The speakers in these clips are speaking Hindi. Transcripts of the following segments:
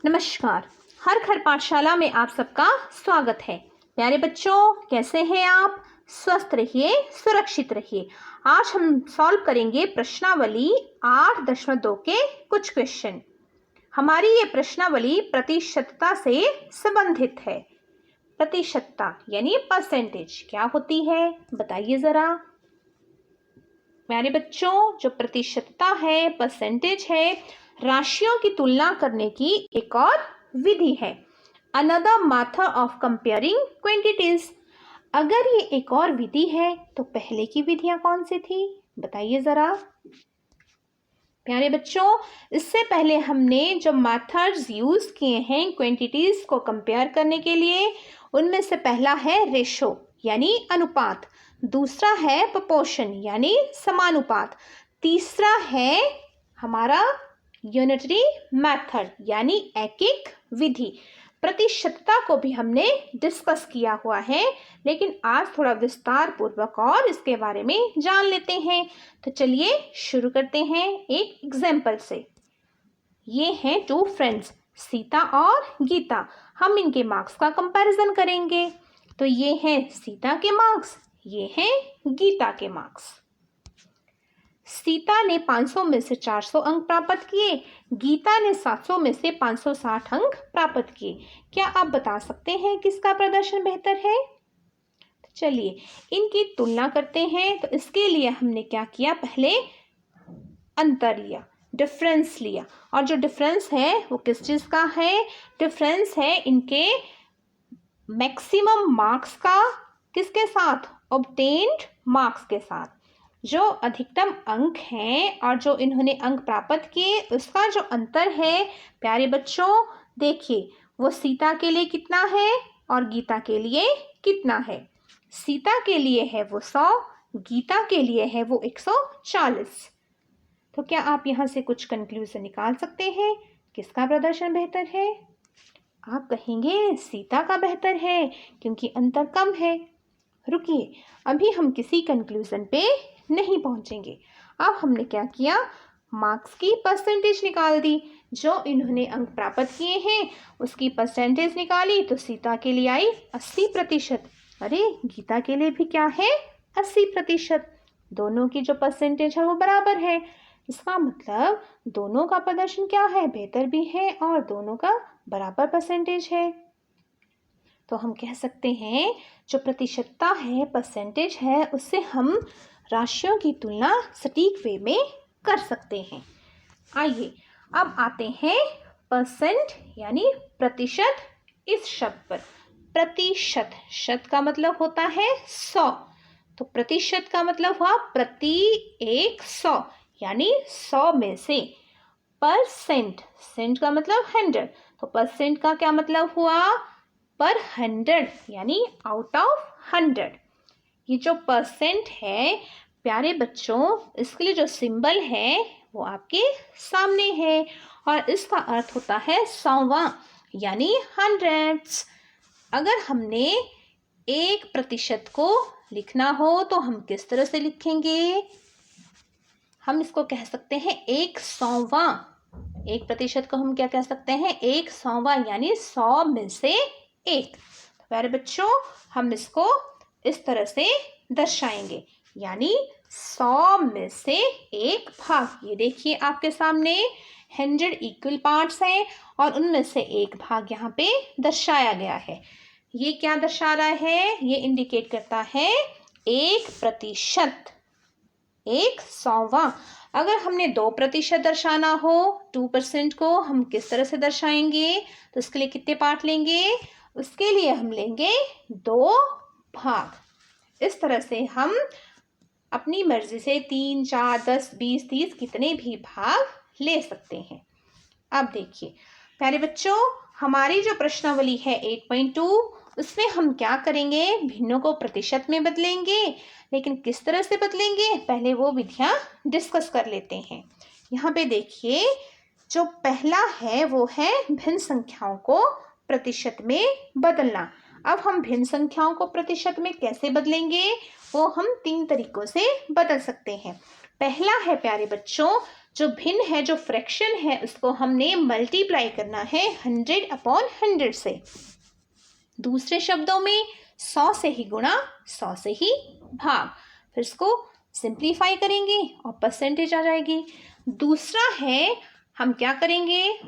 नमस्कार। हर घर पाठशाला में आप सबका स्वागत है। प्यारे बच्चों, कैसे हैं आप? स्वस्थ रहिए, सुरक्षित रहिए। आज हम सॉल्व करेंगे प्रश्नावली 8.2 के कुछ क्वेश्चन। हमारी ये प्रश्नावली प्रतिशतता से संबंधित है। प्रतिशतता यानी परसेंटेज क्या होती है, बताइए जरा। प्यारे बच्चों, जो प्रतिशतता है, परसेंटेज है, राशियों की तुलना करने की एक और विधि है। Another method of comparing quantities. अगर ये एक और विधि है तो पहले की विधियां कौन सी थी, बताइए जरा। प्यारे बच्चों, इससे पहले हमने जो मेथड्स यूज किए हैं क्वांटिटीज को कंपेयर करने के लिए, उनमें से पहला है रेशो यानी अनुपात, दूसरा है प्रोपोर्शन यानी समानुपात, तीसरा है हमारा यूनिटरी मेथड यानी एकक विधि। प्रतिशतता को भी हमने डिस्कस किया हुआ है, लेकिन आज थोड़ा विस्तार पूर्वक और इसके बारे में जान लेते हैं। तो चलिए शुरू करते हैं एक एग्जाम्पल से। ये हैं टू फ्रेंड्स, सीता और गीता। हम इनके मार्क्स का कंपैरिजन करेंगे। तो ये हैं सीता के मार्क्स, ये हैं गीता के मार्क्स। सीता ने 500 में से 400 अंक प्राप्त किए, गीता ने 700 में से 560 अंक प्राप्त किए। क्या आप बता सकते हैं किसका प्रदर्शन बेहतर है? चलिए इनकी तुलना करते हैं। तो इसके लिए हमने क्या किया, पहले अंतर लिया, डिफरेंस लिया। और जो डिफरेंस है वो किस चीज़ का है? डिफरेंस है इनके मैक्सिमम मार्क्स का, किसके साथ? ऑब्टेन्ड मार्क्स के साथ। जो अधिकतम अंक हैं और जो इन्होंने अंक प्राप्त किए, उसका जो अंतर है प्यारे बच्चों, देखिए वो सीता के लिए कितना है और गीता के लिए कितना है। सीता के लिए है वो 100, गीता के लिए है वो 140। तो क्या आप यहाँ से कुछ कंक्लूजन निकाल सकते हैं, किसका प्रदर्शन बेहतर है? आप कहेंगे सीता का बेहतर है क्योंकि अंतर कम है। रुकिए, अभी हम किसी कंक्लूजन पे नहीं पहुंचेंगे। अब हमने क्या किया, मार्क्स की परसेंटेज निकाल दी। जो इन्होंने अंक प्राप्त किए हैं उसकी परसेंटेज निकाली, तो सीता के लिए आई 80%। अरे गीता के लिए भी क्या है, 80%। दोनों की जो परसेंटेज है वो बराबर है। इसका मतलब दोनों का प्रदर्शन क्या है, बेहतर भी है और दोनों का बराबर परसेंटेज है। तो हम कह सकते हैं जो प्रतिशतता है, परसेंटेज है, उससे हम राशियों की तुलना सटीक वे में कर सकते हैं। आइए अब आते हैं परसेंट यानी प्रतिशत इस शब्द पर। प्रतिशत, शत का मतलब होता है 100, तो प्रतिशत का मतलब हुआ प्रति 100 यानी 100 में से। परसेंट, सेंट का मतलब 100, तो परसेंट का क्या मतलब हुआ, पर 100 यानी आउट ऑफ 100। ये जो परसेंट है प्यारे बच्चों, इसके लिए जो सिंबल है वो आपके सामने है और इसका अर्थ होता है 100वां यानी हंड्रेड्स। अगर हमने 1% को लिखना हो तो हम किस तरह से लिखेंगे? हम इसको कह सकते हैं 100वां। 1% को हम क्या कह सकते हैं, 100वां यानी 100 में से 1। तो प्यारे बच्चों, हम इसको इस तरह से दर्शाएंगे, यानी 100 में से 1 भाग। ये देखिए आपके सामने 100 इक्वल पार्ट्स हैं और उनमें से 1 भाग यहाँ पे दर्शाया गया है। ये क्या दर्शा रहा है, ये इंडिकेट करता है 1%, 100वां। अगर हमने 2% दर्शाना हो, 2% को हम किस तरह से दर्शाएंगे? तो इसके लिए कितने पार्ट लेंगे? उसके लिए हम लेंगे 2 भाग। इस तरह से हम अपनी मर्जी से 3, 4, 10, 20, 30 कितने भी भाग ले सकते हैं। अब देखिए प्यारे बच्चों, हमारी जो प्रश्नावली है 8.2, उसमें हम क्या करेंगे, भिन्नों को प्रतिशत में बदलेंगे। लेकिन किस तरह से बदलेंगे, पहले वो विधियां डिस्कस कर लेते हैं। यहाँ पे देखिए जो पहला है वो है भिन्न संख्याओं को प्रतिशत में बदलना। अब हम भिन्न संख्याओं को प्रतिशत में कैसे बदलेंगे, वो हम 3 तरीकों से बदल सकते हैं। पहला है प्यारे बच्चों, जो भिन्न है, जो फ्रैक्शन है, उसको हमने मल्टीप्लाई करना है 100/100 से। दूसरे शब्दों में 100 से ही गुणा, 100 से ही भाग। फिर इसको सिंप्लीफाई करेंगे और परसेंटेज आ जाएगी। दूसरा है, हम क्या करेंगे,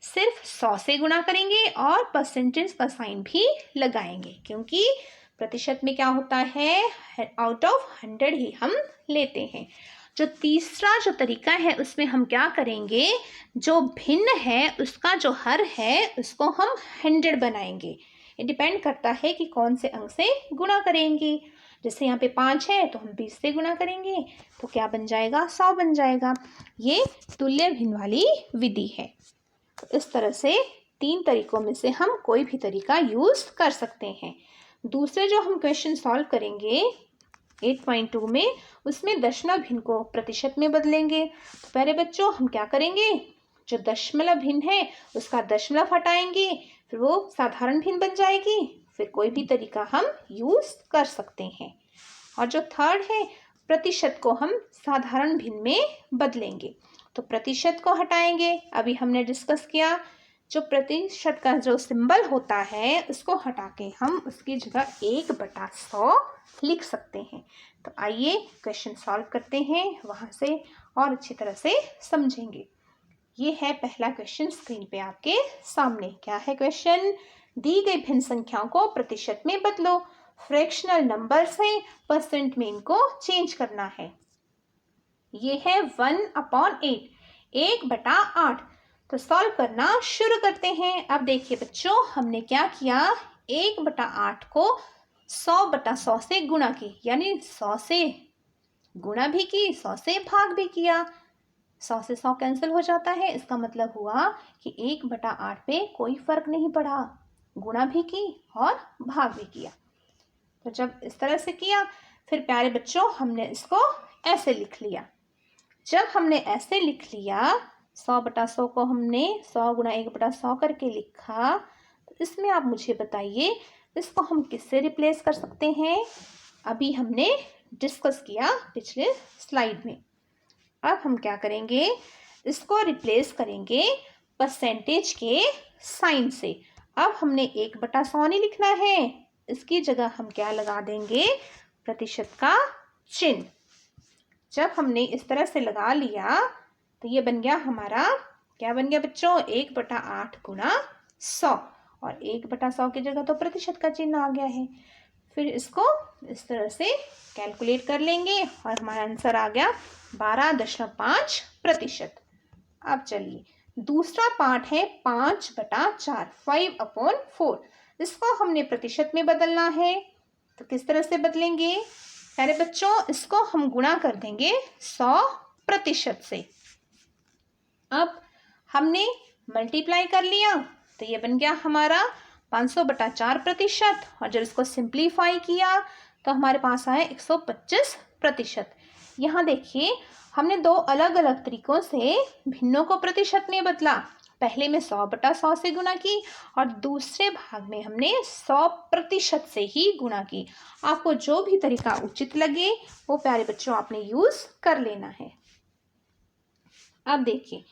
सिर्फ 100 से गुणा करेंगे और परसेंटेज का साइन भी लगाएंगे, क्योंकि प्रतिशत में क्या होता है, आउट ऑफ 100 ही हम लेते हैं। जो तीसरा जो तरीका है उसमें हम क्या करेंगे, जो भिन्न है उसका जो हर है उसको हम 100 बनाएंगे। ये डिपेंड करता है कि कौन से अंक से गुणा करेंगे। जैसे यहाँ पे 5 है तो हम 20 से गुणा करेंगे तो क्या बन जाएगा, 100 बन जाएगा। ये तुल्य भिन्न वाली विधि है। तो इस तरह से 3 तरीकों में से हम कोई भी तरीका यूज कर सकते हैं। दूसरे जो हम क्वेश्चन सॉल्व करेंगे 8.2 में, उसमें दशमलव भिन्न को प्रतिशत में बदलेंगे। तो पहले बच्चों हम क्या करेंगे, जो दशमलव भिन्न है उसका दशमलव हटाएंगे, फिर वो साधारण भिन्न बन जाएगी। फिर कोई भी तरीका हम यूज कर सकते हैं। और जो थर्ड है, प्रतिशत को हम साधारण भिन्न में बदलेंगे। तो प्रतिशत को हटाएंगे, अभी हमने डिस्कस किया, जो प्रतिशत का जो सिंबल होता है उसको हटा के हम उसकी जगह 1/100 लिख सकते हैं। तो आइए क्वेश्चन सॉल्व करते हैं, वहां से और अच्छी तरह से समझेंगे। ये है पहला क्वेश्चन स्क्रीन पे आपके सामने। क्या है क्वेश्चन, दी गई भिन्न संख्याओं को प्रतिशत में बदलो, फ्रैक्शनल नंबर से परसेंट में इनको चेंज करना है। ये है 1/8, 1/8। तो सॉल्व करना शुरू करते हैं। अब देखिए बच्चों, हमने क्या किया, 1/8 को 100/100 से गुणा की, यानी 100 से गुणा भी की, 100 से भाग भी किया। 100 से 100 कैंसिल हो जाता है, इसका मतलब हुआ कि 1/8 पे कोई फर्क नहीं पड़ा, गुणा भी की और भाग भी किया। तो जब इस तरह से किया, फिर प्यारे बच्चों हमने इसको ऐसे लिख लिया। जब हमने ऐसे लिख लिया, 100/100 को हमने 100 गुणा 1/100 करके लिखा, तो इसमें आप मुझे बताइए इसको हम किससे रिप्लेस कर सकते हैं। अभी हमने डिस्कस किया पिछले स्लाइड में। अब हम क्या करेंगे, इसको रिप्लेस करेंगे परसेंटेज के साइन से। अब हमने 1/100 नहीं लिखना है, इसकी जगह हम क्या लगा देंगे, प्रतिशत का चिन्ह। जब हमने इस तरह से लगा लिया तो ये बन गया हमारा, क्या बन गया बच्चों, 1/8 गुणा 100, और 1/100 की जगह तो प्रतिशत का चिन्ह आ गया है। फिर इसको इस तरह से कैलकुलेट कर लेंगे और हमारा आंसर आ गया 12.5%। अब चलिए दूसरा पार्ट है 5/4, 5/4। इसको हमने प्रतिशत में बदलना है। तो किस तरह से बदलेंगे, अरे बच्चों इसको हम गुणा कर देंगे 100% से। अब हमने मल्टीप्लाई कर लिया तो ये बन गया हमारा 500/4%, और जब इसको सिंप्लीफाई किया तो हमारे पास आया 125%। यहाँ देखिए हमने दो अलग अलग तरीकों से भिन्नों को प्रतिशत में बदला। पहले में 100/100 से गुणा की और दूसरे भाग में हमने 100% से ही गुणा की। आपको जो भी तरीका उचित लगे वो प्यारे बच्चों आपने यूज कर लेना है। अब देखिए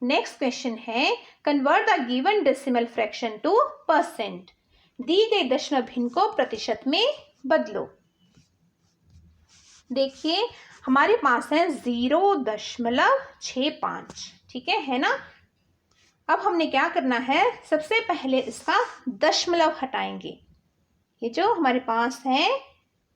नेक्स्ट क्वेश्चन है, convert the given decimal fraction to percent. दी गई दशमलव भिन्न को प्रतिशत में बदलो। देखिए हमारे पास है 0.65, ठीक है ना। अब हमने क्या करना है, सबसे पहले इसका दशमलव हटाएंगे। ये जो हमारे पास है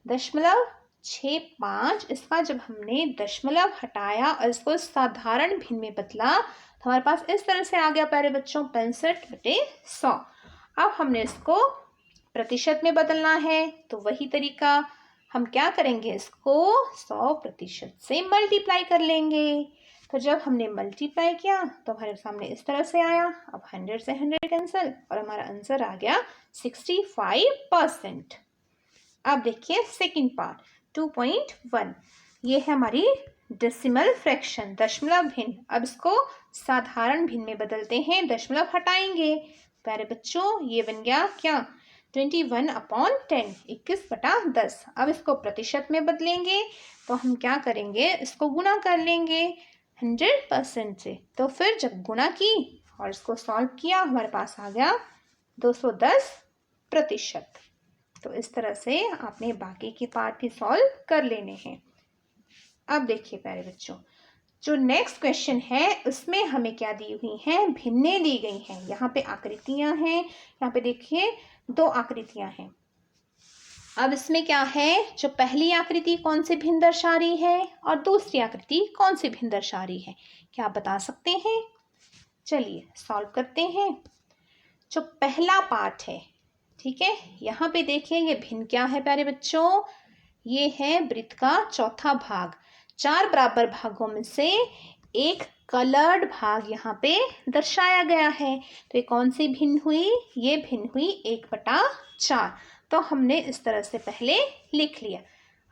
0.65, इसका जब हमने दशमलव हटाया और इसको साधारण भिन्न में बदला तो हमारे पास इस तरह से आ गया प्यारे बच्चों 65/100। अब हमने इसको प्रतिशत में बदलना है, तो वही तरीका हम क्या करेंगे, इसको 100% से मल्टीप्लाई कर लेंगे। तो जब हमने मल्टीप्लाई किया तो हमारे सामने इस तरह से आया। अब 100 से 100 कैंसिल और हमारा आंसर आ गया 65%। अब देखिए सेकंड पार्ट 2.1, ये है हमारी डेसिमल फ्रैक्शन, दशमलव भिन्न। अब इसको साधारण भिन्न में बदलते हैं, दशमलव हटाएंगे। प्यारे बच्चों ये बन गया क्या, 21/10, 21/10। अब इसको प्रतिशत में बदलेंगे तो हम क्या करेंगे, इसको गुणा कर लेंगे। 100% से। तो फिर जब गुणा की और इसको सॉल्व किया, हमारे पास आ गया 210%। तो इस तरह से आपने बाकी के पार्ट भी सॉल्व कर लेने हैं। अब देखिए प्यारे बच्चों, जो नेक्स्ट क्वेश्चन है उसमें हमें क्या दी हुई हैं, भिन्नें दी गई हैं। यहाँ पे आकृतियां हैं, यहाँ पे देखिए 2 आकृतियां हैं। अब इसमें क्या है, जो पहली आकृति कौन से भिन्न दर्शा रही है और दूसरी आकृति कौन से भिन्न दर्शा रही है, क्या आप बता सकते हैं? चलिए सॉल्व करते हैं। जो पहला पार्ट है, ठीक है, यहाँ पे देखिए ये भिन्न क्या है प्यारे बच्चों, ये है वृत्त का चौथा भाग। 4 बराबर भागों में से एक कलर्ड भाग यहाँ पे दर्शाया गया है। तो ये कौन सी भिन्न हुई, ये भिन्न हुई 1/4। तो हमने इस तरह से पहले लिख लिया।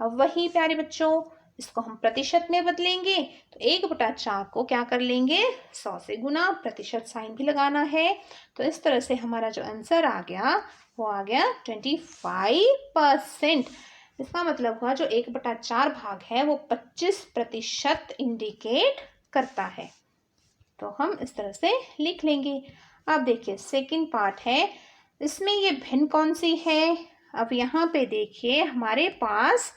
अब वही प्यारे बच्चों, इसको हम प्रतिशत में बदलेंगे। तो 1/4 को क्या कर लेंगे, 100 से गुना, प्रतिशत साइन भी लगाना है। तो इस तरह से हमारा जो आंसर आ गया वो आ गया 25%। इसका मतलब हुआ जो 1/4 भाग है वो 25% इंडिकेट करता है। तो हम इस तरह से लिख लेंगे। अब देखिए सेकंड पार्ट है, इसमें ये भिन्न कौन सी है। अब यहाँ पे देखिए हमारे पास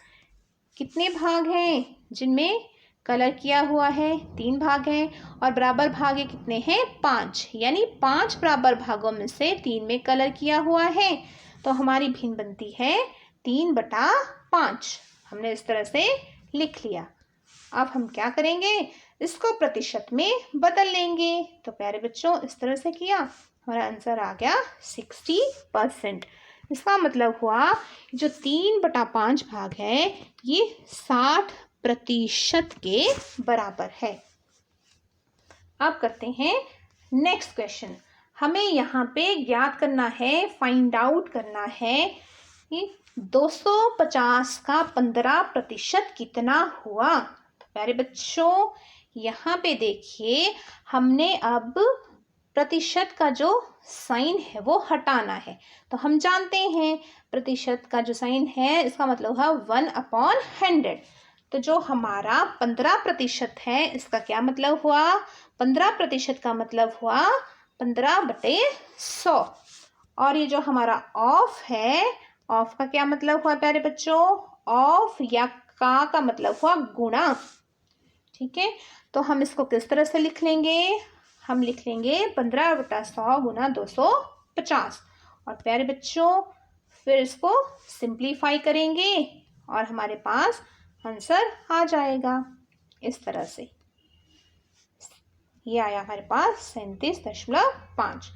कितने भाग हैं जिनमें कलर किया हुआ है, 3 भाग हैं और बराबर भाग ये कितने हैं, 5। यानी 5 बराबर भागों में से 3 में कलर किया हुआ है। तो हमारी भिन्न बनती है 3/5। हमने इस तरह से लिख लिया। अब हम क्या करेंगे, इसको प्रतिशत में बदल लेंगे। तो प्यारे बच्चों इस तरह से किया, हमारा आंसर आ गया 60%। इसका मतलब हुआ जो 3/5 भाग है ये 60% के बराबर है। अब करते हैं नेक्स्ट क्वेश्चन। हमें यहाँ पे ज्ञात करना है, फाइंड आउट करना है कि 250 का 15% कितना हुआ। तो प्यारे बच्चों यहाँ पे देखिए हमने अब प्रतिशत का जो साइन है वो हटाना है। तो हम जानते हैं प्रतिशत का जो साइन है इसका मतलब है 1/100। तो जो हमारा 15% है इसका क्या मतलब हुआ, 15% का मतलब हुआ 15/100। और ये जो हमारा ऑफ है, ऑफ का क्या मतलब हुआ प्यारे बच्चों, ऑफ या का मतलब हुआ गुणा। ठीक है, तो हम इसको किस तरह से लिख लेंगे, हम लिख लेंगे 15/100 गुना 250। और प्यारे बच्चों फिर इसको सिंप्लीफाई करेंगे और हमारे पास आंसर आ जाएगा इस तरह से। ये आया हमारे पास 37.5।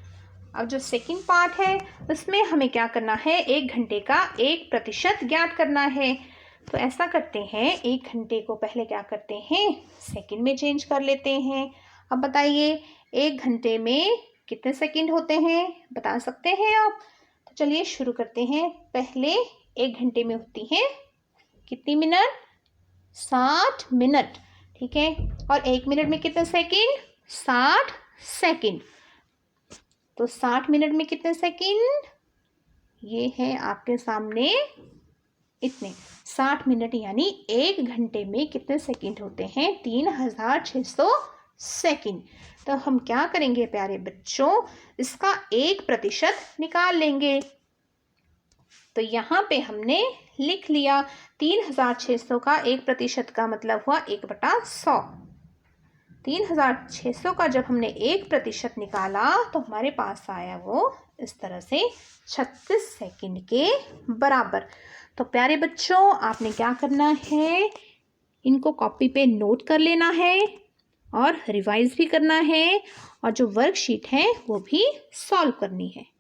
अब जो सेकंड पार्ट है उसमें हमें क्या करना है, 1 घंटे का 1% ज्ञात करना है। तो ऐसा करते हैं, 1 घंटे को पहले क्या करते हैं, सेकंड में चेंज कर लेते हैं। अब बताइए 1 घंटे में कितने सेकंड होते हैं, बता सकते हैं आप? तो चलिए शुरू करते हैं। पहले 1 घंटे में होती हैं कितनी मिनट, 60 मिनट। ठीक है, और 1 मिनट में कितने सेकंड, 60 सेकंड। तो 60 मिनट में कितने सेकंड, ये है आपके सामने इतने। 60 मिनट यानी 1 घंटे में कितने सेकंड होते हैं, 3600 सेकंड। तो हम क्या करेंगे प्यारे बच्चों, इसका 1% निकाल लेंगे। तो यहाँ पे हमने लिख लिया 3600 का 1% का मतलब हुआ 1/100। 3600 का जब हमने 1% निकाला तो हमारे पास आया वो इस तरह से 36 सेकंड के बराबर। तो प्यारे बच्चों आपने क्या करना है, इनको कॉपी पे नोट कर लेना है और रिवाइज भी करना है और जो वर्कशीट है वो भी सॉल्व करनी है।